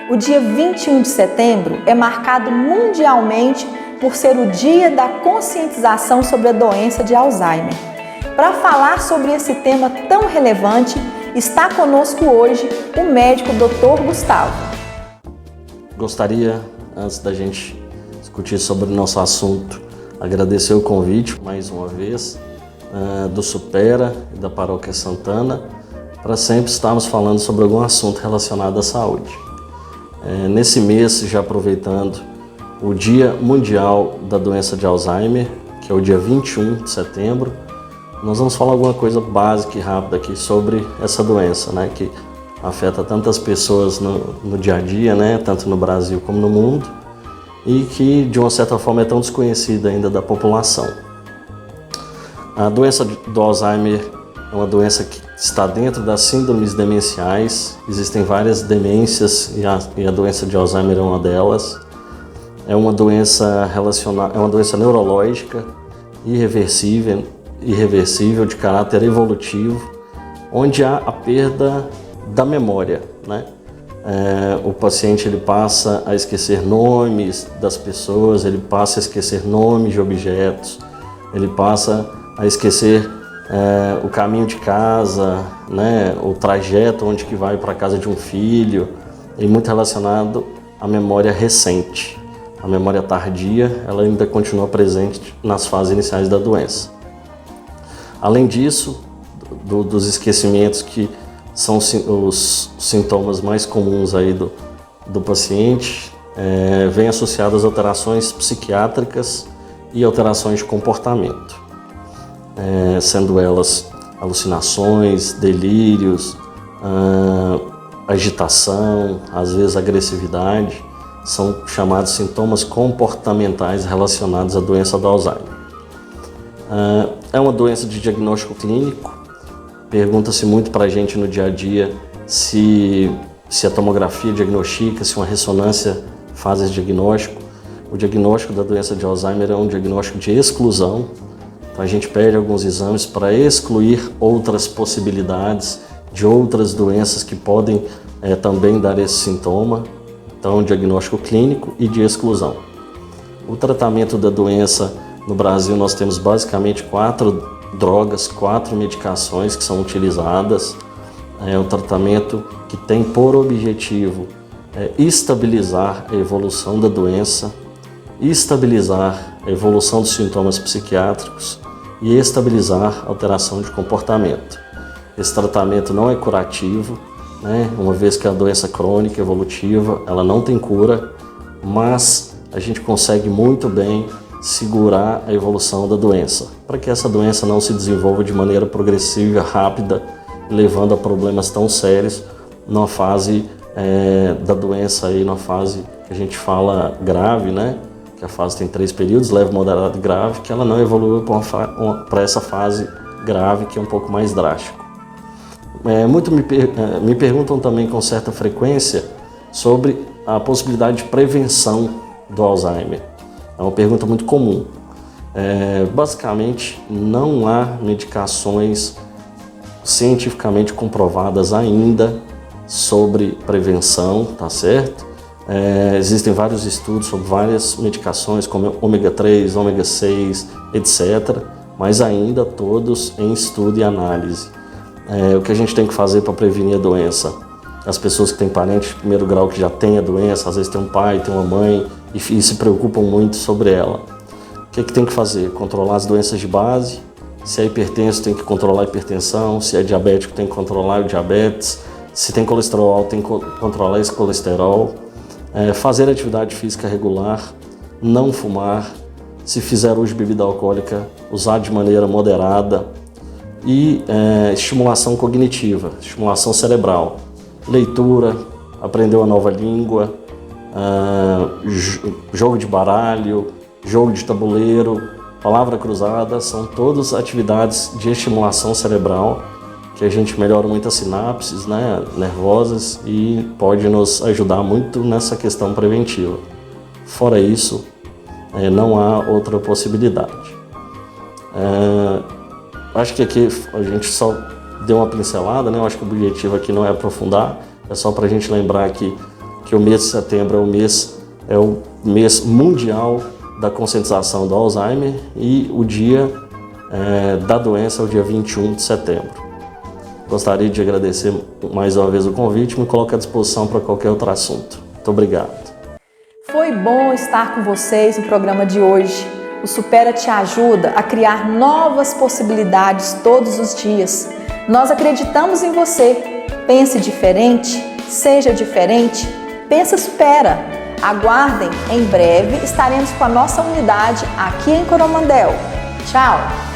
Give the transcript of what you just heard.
O dia 21 de setembro é marcado mundialmente por ser o dia da conscientização sobre a doença de Alzheimer. Para falar sobre esse tema tão relevante, está conosco hoje o médico Dr. Gustavo. Gostaria, antes da gente discutir sobre o nosso assunto, agradecer o convite mais uma vez do Supera e da Paróquia Santana para sempre estarmos falando sobre algum assunto relacionado à saúde. Nesse mês, já aproveitando o Dia Mundial da Doença de Alzheimer, que é o dia 21 de setembro, nós vamos falar alguma coisa básica e rápida aqui sobre essa doença, né, que afeta tantas pessoas no dia a dia, né, tanto no Brasil como no mundo, e que de uma certa forma é tão desconhecida ainda da população. A doença do Alzheimer é uma doença que está dentro das síndromes demenciais. Existem várias demências e a doença de Alzheimer é uma delas. É uma doença neurológica irreversível de caráter evolutivo, onde há a perda da memória, né? O paciente ele passa a esquecer nomes das pessoas, ele passa a esquecer nomes de objetos, ele passa a esquecer o caminho de casa, né? O trajeto onde que vai para a casa de um filho, e muito relacionado à memória recente. A memória tardia, ela ainda continua presente nas fases iniciais da doença. Além disso, dos esquecimentos que são os sintomas mais comuns aí do paciente, vem associado às alterações psiquiátricas e alterações de comportamento, sendo elas alucinações, delírios, agitação, às vezes agressividade, são chamados sintomas comportamentais relacionados à doença do Alzheimer. É uma doença de diagnóstico clínico. Pergunta-se muito para a gente no dia a dia se a tomografia diagnostica, se uma ressonância faz esse diagnóstico. O diagnóstico da doença de Alzheimer é um diagnóstico de exclusão. Então a gente pede alguns exames para excluir outras possibilidades de outras doenças que podem também dar esse sintoma. Então, um diagnóstico clínico e de exclusão. O tratamento da doença no Brasil, nós temos basicamente 4 drogas, 4 medicações que são utilizadas. É um tratamento que tem por objetivo estabilizar a evolução da doença, estabilizar a evolução dos sintomas psiquiátricos e estabilizar a alteração de comportamento. Esse tratamento não é curativo, né? Uma vez que a doença crônica evolutiva, ela não tem cura, mas a gente consegue muito bem segurar a evolução da doença, para que essa doença não se desenvolva de maneira progressiva, rápida, levando a problemas tão sérios numa fase da doença, aí, numa fase que a gente fala grave, né? Que a fase tem 3 períodos, leve, moderado e grave, que ela não evoluiu para essa fase grave, que é um pouco mais drástico. Me perguntam também com certa frequência sobre a possibilidade de prevenção do Alzheimer. É uma pergunta muito comum. Basicamente, não há medicações cientificamente comprovadas ainda sobre prevenção, tá certo? Existem vários estudos sobre várias medicações, como ômega 3, ômega 6, etc., mas ainda todos em estudo e análise. O que a gente tem que fazer para prevenir a doença? As pessoas que têm parentes de primeiro grau que já têm a doença, às vezes tem um pai, tem uma mãe e se preocupam muito sobre ela. O que tem que fazer? Controlar as doenças de base. Se é hipertenso, tem que controlar a hipertensão. Se é diabético, tem que controlar o diabetes. Se tem colesterol alto, tem que controlar esse colesterol. Fazer atividade física regular, não fumar. Se fizer uso de bebida alcoólica, usar de maneira moderada. E estimulação cognitiva, estimulação cerebral, leitura, aprender uma nova língua, jogo de baralho, jogo de tabuleiro, palavra cruzada, são todas atividades de estimulação cerebral que a gente melhora muito as sinapses, né, nervosas, e pode nos ajudar muito nessa questão preventiva. Fora isso, não há outra possibilidade. Acho que aqui a gente só deu uma pincelada, né? Eu acho que o objetivo aqui não é aprofundar, é só para a gente lembrar que que o mês de setembro é o mês mundial da conscientização do Alzheimer e o dia da doença é o dia 21 de setembro. Gostaria de agradecer mais uma vez o convite e me coloco à disposição para qualquer outro assunto. Muito obrigado. Foi bom estar com vocês no programa de hoje. O Supera te ajuda a criar novas possibilidades todos os dias. Nós acreditamos em você. Pense diferente, seja diferente, pensa Supera. Aguardem, em breve estaremos com a nossa unidade aqui em Coromandel. Tchau!